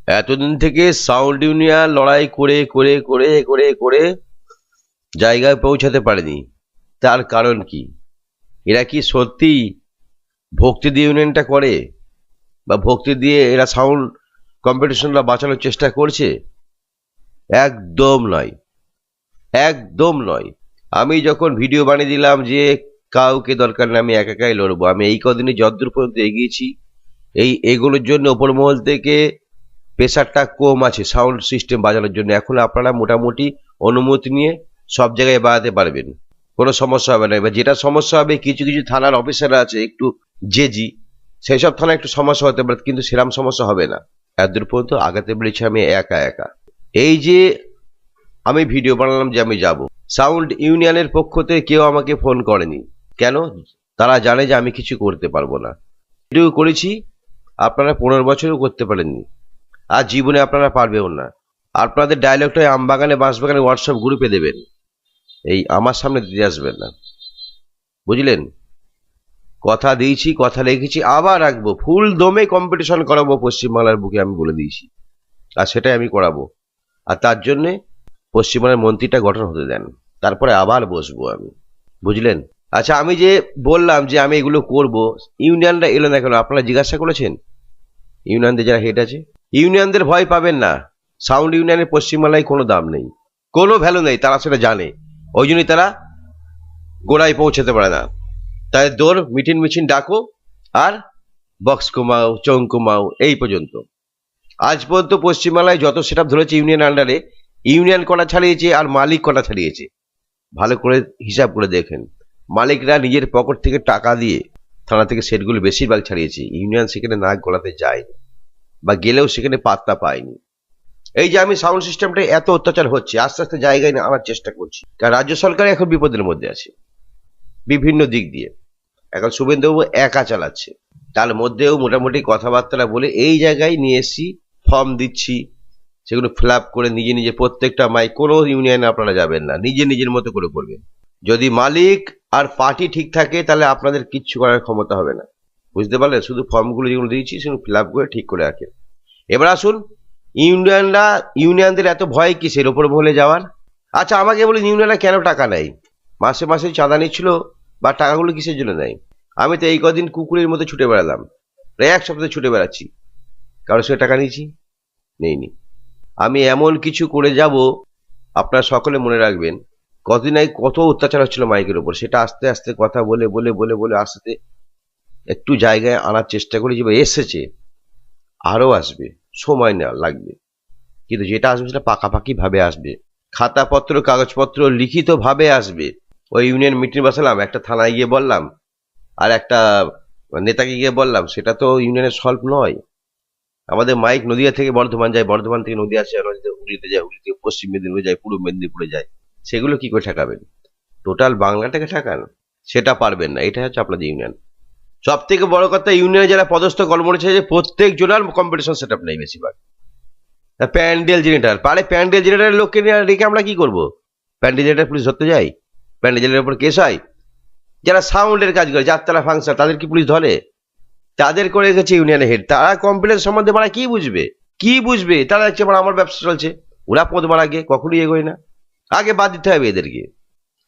এতদিন থেকে sound union লড়াই করে করে করে করে করে জায়গায় পৌঁছাতে পারেনি। তার কারণ কি? এরা কি সত্যি ভক্তি দিয়ে ইউনিয়নটা করে, বা ভক্তি দিয়ে এরা সাউন্ড কম্পিটিশনটা বাঁচানোর চেষ্টা করছে? একদম নয়, একদম নয়। আমি যখন ভিডিও বানিয়ে দিলাম যে কাউকে দরকার নেই, আমি একা একাই লড়বো, আমি এই কদিনে যতদূর পর্যন্ত এগিয়েছি এগুলোর জন্য ওপর মহল থেকে প্রেশারটা কম আছে সাউন্ড সিস্টেম বাজানোর জন্য। এখন আপনারা মোটামুটি অনুমতি নিয়ে সব জায়গায় বাজাতে পারবেন, কোনো সমস্যা হবে না। এবার যেটা সমস্যা হবে, কিছু কিছু থানার অফিসাররা আছে একটু জেজি, সেই সব থানায় একটু সমস্যা হতে পারে, কিন্তু সেরকম সমস্যা হবে না। এতদূর পর্যন্ত আগাতে পেরেছি আমি একা একা। এই যে আমি ভিডিও বানালাম যে আমি যাব, সাউন্ড ইউনিয়নের পক্ষ থেকে কেউ আমাকে ফোন করেনি। কেন? তারা জানে যে আমি কিছু করতে পারবো না। ভিডিও করেছি, আপনারা 15 বছরও করতে পারেননি, আর জীবনে আপনারা পারবেও না। আপনাদের ডায়লগটা আমবাগানে বাঁশবাগানে হোয়াটসঅ্যাপ গ্রুপে দেবেন, এই আমার সামনে দিতে আসবেন না, বুঝলেন? কথা দিয়েছি, কথা রেখেছি, আবার রাখবো। ফুল দমে কম্পিটিশন করাবো পশ্চিমবাংলার বুকে, আমি বলে দিয়েছি, আর সেটাই আমি করাবো। আর তার জন্যে পশ্চিমবাংলার মন্ত্রীটা গঠন হতে দেন, তারপরে আবার বসবো আমি, বুঝলেন? আচ্ছা, আমি যে বললাম যে আমি এগুলো করব, ইউনিয়নরা এলো না কেন আপনারা জিজ্ঞাসা করেছেন? ইউনিয়নদের যারা হেড আছে, ইউনিয়নদের ভয় পাবেন না। সাউন্ড ইউনিয়নের পশ্চিমবাংলায় কোনো দাম নেই, কোনো ভ্যালু নেই, তারা সেটা জানে। ওই জন্যই তারা গোড়ায় পৌঁছাতে পারে না। তাই দৌড় মিটিং মিছিল ডাকো আর বক্স কমাও, চং কমাও, এই পর্যন্ত। আজ পর্যন্ত পশ্চিমবাংলায় যত সেট আপ ধরেছে ইউনিয়ন আন্ডারে, ইউনিয়ন কটা ছাড়িয়েছে আর মালিক কটা ছাড়িয়েছে, ভালো করে হিসাব করে দেখেন। মালিকরা নিজের পকেট থেকে টাকা দিয়ে থানা থেকে সেটগুলো বেশিরভাগ ছাড়িয়েছে, ইউনিয়ন সেখানে নাক গলাতে যায়নি, বা গেলেও সেখানে পাত্তা পায়নি। এই যে আমি সাউন্ড সিস্টেমটা এত অত্যাচার হচ্ছে, আস্তে আস্তে জায়গায় আনার চেষ্টা করছি, কারণ রাজ্য সরকার এখন বিপদের মধ্যে আছে বিভিন্ন দিক দিয়ে। এখন শুভেন্দুবাবু একা চালাচ্ছে, তার মধ্যেও মোটামুটি কথাবার্তা বলে এই জায়গায় নিয়ে এসছি, ফর্ম দিচ্ছি, সেগুলো ফিল আপ করে নিজে নিজে প্রত্যেকটা মাইক, কোনো ইউনিয়নে আপনারা যাবেন না, নিজে নিজের মতো করে করবেন। যদি মালিক আর পার্টি ঠিক থাকে তাহলে আপনাদের কিচ্ছু করার ক্ষমতা হবে না, বুঝতে পারলেন? শুধু ফর্মগুলো যেগুলো দিয়েছি সেগুলো ফিল আপ করে ঠিক করে রাখেন। এবার আসুন, ইউনিয়নদের এত ভয় কিসের ওপর মহলে যাওয়ার? আচ্ছা, আমাকে বলুন, ইউনিয়নরা কেন টাকা নেয়? মাসে মাসে চাঁদা নিচ্ছিল, বা টাকাগুলো কিসের জন্য নেয়? আমি তো এই কদিন কুকুরের মতো ছুটে বেড়ালাম, প্রায় এক সপ্তাহে ছুটে বেড়াচ্ছি, কারোর সঙ্গে টাকা নিয়েছি? নেইনি। আমি এমন কিছু করে যাব, আপনারা সকলে মনে রাখবেন। কদিন আগে কত অত্যাচার হচ্ছিল মাইকের উপর, সেটা আস্তে আস্তে কথা বলে বলে বলে বলে আস্তে একটু জায়গায় আনার চেষ্টা করি। যে এসেছে, আরো আসবে, সময় নেওয়া লাগবে, কিন্তু যেটা আসবে সেটা পাকাপাকি ভাবে আসবে, খাতাপত্র কাগজপত্র লিখিত ভাবে আসবে। ওই ইউনিয়ন মিটিং বসালাম, একটা থানায় গিয়ে বললাম, আর একটা নেতাকে গিয়ে বললাম, সেটা তো ইউনিয়নের সলভ নয়। আমাদের মাইক নদিয়া থেকে বর্ধমান যায়, বর্ধমান থেকে নদিয়া আসে, হুগলিতে যায়, হুগলি থেকে পশ্চিম মেদিনীপুরে যায়, পূর্ব মেদিনীপুরে যায়। সেগুলো কি করে ঠেকাবেন? টোটাল বাংলাটাকে ঠেকান, সেটা পারবেন না। এটা হচ্ছে আপনাদের ইউনিয়ন। সব থেকে বড় কথা, ইউনিয়নে যারা পদস্থ কর্মচারী আছে, প্রত্যেক জনের কম্পিটিশন সেট আপ নেই বেশিরভাগ। প্যান্ডেল জেনারেটর পারে, প্যান্ডেল জেনারেটরের লোককে রেখে আমরা কি করবো? প্যান্ডেল জেনারেটর পুলিশ ধরতে যাই? প্যান্ডেল জেনারেটরের উপর কেস হয়? যারা সাউন্ডের কাজ করে, যাত্রা ফাংশন, তাদের কি পুলিশ ধরে? তাদের করে রেখেছে ইউনিয়নের হেড। তারা কম্পিটিশন সম্বন্ধে মারা কি বুঝবে? কি বুঝবে? তারা দেখছে আমার ব্যবসা চলছে, ওরা পদ মারা গিয়ে কখনোই এগোয় না। আগে বাদ দিতে হবে এদেরকে,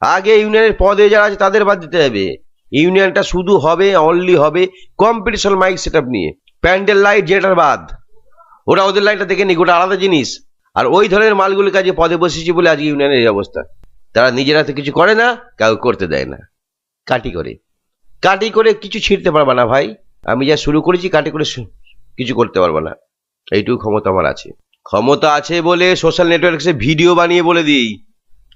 আগে ইউনিয়নের পদে যারা আছে তাদের বাদ দিতে হবে। ইউনিয়নটা শুধু হবে, অনলি হবে কম্পিটিশন মাইক সেট আপ নিয়ে। প্যান্ডেল লাইট জেনারেটর বাদ, ওরা ওদের লাইনটা দেখে নিক, ওটা আলাদা জিনিস। আর ওই ধরনের মালগুলো কাজে পদে বসেছি বলে আজকে ইউনিয়নের এই অবস্থা। তারা নিজেরা তো কিছু করে না, কাউ করতে দেয় না, কাটি করে কাটি করে কিছু ছিঁড়তে পারবা না ভাই। আমি যা শুরু করেছি, কাটি করে কিছু করতে পারবো না, এইটুকু ক্ষমতা আমার আছে। ক্ষমতা আছে বলে সোশ্যাল নেটওয়ার্কে ভিডিও বানিয়ে বলে দিই,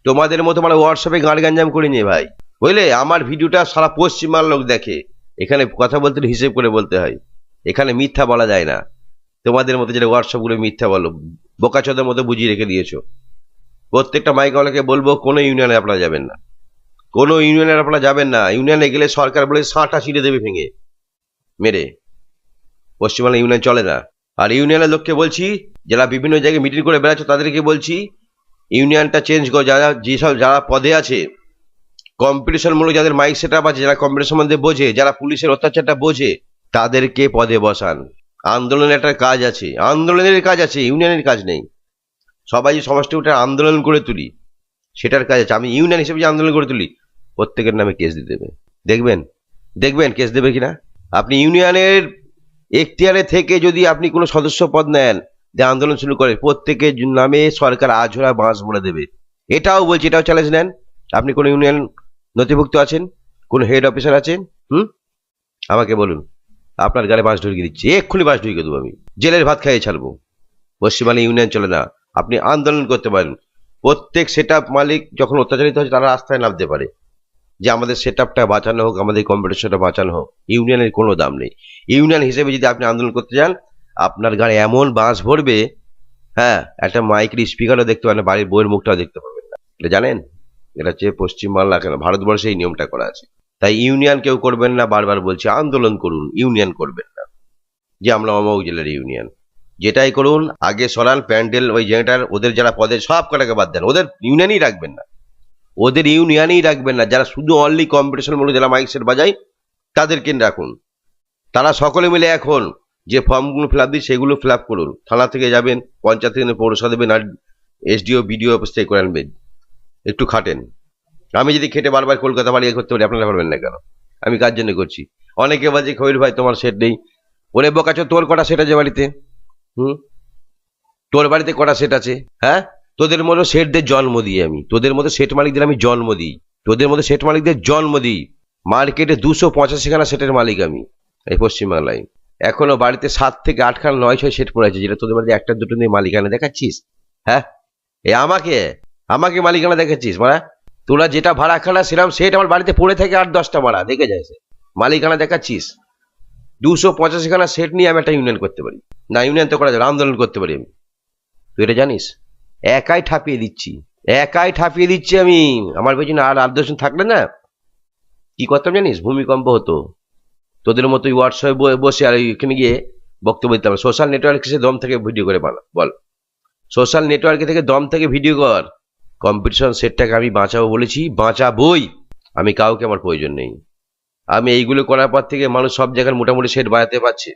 তোমাদের মতো মানে হোয়াটসঅ্যাপে গান গাঞ্জাম করে নিয়ে ভাই, বুঝলে? আমার ভিডিওটা সারা পশ্চিমবাংলার লোক দেখে। এখানে কথা বলতে হিসেব করে বলতে হয়, এখানে মিথ্যা বলা যায় না। তোমাদের মতো যেটা হোয়াটসঅ্যাপ গুলো মিথ্যা বলো, বোকাচোদের মতো বুঝিয়ে রেখে দিয়েছো। প্রত্যেকটা মাইকওয়ালাকে বলবো, কোনো ইউনিয়নে আপনারা যাবেন না, কোনো ইউনিয়নে আপনারা যাবেন না। ইউনিয়নে গেলে সরকার বলে সাঁটা ছিঁড়ে দেবে ভেঙে মেরে। পশ্চিমবাংলা ইউনিয়ন চলে না। আর ইউনিয়নের লোককে বলছি, যারা বিভিন্ন জায়গায় মিটিং করে বেড়াচ্ছ, তাদেরকে বলছি ইউনিয়নটা চেঞ্জ করো। যারা পদে আছে, কম্পিটিশন মূলক যাদের মাইক সেট আপ আছে, যারা কম্পিটিশন মধ্যে বোঝে, যারা পুলিশের অত্যাচারটা বোঝে, তাদেরকে পদে বসান। আন্দোলনের একটা কাজ আছে, আন্দোলনের কাজ আছে, ইউনিয়নের কাজ নেই। সবাই যে সমষ্টি উঠে আন্দোলন করে তুলি সেটার কাজ আছে। আমি ইউনিয়ন হিসেবে যে আন্দোলন করে তুলি, প্রত্যেকের নামে কেস দিয়ে দেবে। দেখবেন, দেখবেন কেস দেবে কিনা। আপনি ইউনিয়নের এখতিয়ারে থেকে যদি আপনি কোনো সদস্য পদ নেন, যে আন্দোলন শুরু করে, প্রত্যেকের নামে সরকার আঝোলা বাঁশ বলে দেবে। এটাও বলছি, এটাও চ্যালেঞ্জ নেন। আপনি কোনো ইউনিয়ন নথিভুক্ত আছেন, কোনো হেড অফিসার আছেন, আমাকে বলুন, আপনার গালে বাঁশ ঢুকিয়ে দিচ্ছি, এক্ষুনি বাঁশ ঢুকিয়ে দেবো, আমি জেলের ভাত খাইয়ে ছাড়বো। পশ্চিমবাংলা ইউনিয়ন চলে না। আপনি আন্দোলন করতে পারেন। প্রত্যেক সেট মালিক যখন অত্যাচারিত হচ্ছে, তারা রাস্তায় নামতে পারে যে আমাদের সেট বাঁচানো হোক, আমাদের কম্পিটিশনটা বাঁচানো হোক। ইউনিয়নের কোনো দাম নেই। ইউনিয়ন হিসেবে যদি আপনি আন্দোলন করতে যান, আপনার গায়ে এমন বাঁশ ভরবে, হ্যাঁ, একটা মাইকের স্পিকারও দেখতে পাবেন না, বাড়ির বইয়ের মুখটাও দেখতে পাবেন না। এটা জানেন? এটা হচ্ছে পশ্চিমবাংলা কেন, ভারতবর্ষে এই নিয়মটা করা আছে। তাই ইউনিয়ন কেউ করবেন না, বারবার বলছি, আন্দোলন করুন, ইউনিয়ন করবেন না। যে আমরা অমুক জেলার ইউনিয়ন, যেটাই করুন, আগে সরান প্যান্ডেল, ওই জেনারেটার, ওদের যারা পদে সব কটাকে বাদ দেন, ওদের ইউনিয়নই রাখবেন না। ওদের ইউনিয়নই রাখবেন না। যারা শুধু অনলি কম্পিটিশন মূলক যারা মাইক সেট বাজায়, তাদেরকে রাখুন। তারা সকলে মিলে এখন যে ফর্মগুলো ফিল আপ দিই, সেগুলো ফিল আপ করুন। থানা থেকে যাবেন, পঞ্চায়েত থেকে পৌরসভা দেবেন, আর এসডিও বিডিও অফিস থেকে করে আনবেন। একটু খাটেন। আমি যদি খেটে বারবার কলকাতা বাড়ি করতে পারি, আপনারা পারবেন না কেন? আমি কার জন্য করছি? অনেকে বলছে, খৈর ভাই তোমার সেট নেই। ওরে বোকাচো, তোর কটা সেট আছে বাড়িতে? তোর বাড়িতে কটা সেট আছে? হ্যাঁ, তোদের মতো সেটদের জন্ম দিই আমি, তোদের মতো সেট মালিকদের আমি জন্ম দিই, তোদের মতো সেট মালিকদের জন্ম দিই। মার্কেটে 285খানা সেটের মালিক আমি এই পশ্চিমবাংলায়। এখনো বাড়িতে 7 থেকে 8খানা 9-6 সেট পড়ে আছে, যেটা তোদের বাড়িতে একটা দুটো নিয়ে মালিকানা দেখাচ্ছিস। হ্যাঁ, এ আমাকে আমাকে মালিকানা দেখাচ্ছিস মারা? তোরা যেটা ভাড়া খানা সেরকম সেট আমার বাড়িতে পড়ে থাকে 8-10টা ভাড়া দেখে যায়, মালিকানা দেখাচ্ছিস। 285খানা সেট নিয়ে আমি একটা ইউনিয়ন করতে পারি না? ইউনিয়ন তো করা যাবে, আন্দোলন করতে পারি আমি। তুই এটা জানিস? একাই ঠাপিয়ে দিচ্ছি, একাই ঠাপিয়ে দিচ্ছি আমি। আমার পেছনে আর 8-10জন থাকলে না, কি করতাম জানিস? ভূমিকম্প হতো। তোদের মতো হোয়াটসঅ্যাপে বসে আর এখানে গিয়ে বক্তব্য দিতাম। সোশ্যাল নেটওয়ার্কে সে দম থেকে ভিডিও করে বানা, বল। সোশ্যাল নেটওয়ার্কে থেকে দম থেকে ভিডিও কর। কম্পিটিশন সেটটাকে আমি বাঁচাবো বলেছি, বাঁচাবই। আমি কাউকে আমার প্রয়োজন নেই। আমি এইগুলো করার পর থেকে মানুষ সব জায়গায় মোটামুটি সেট বানাতে পারছে।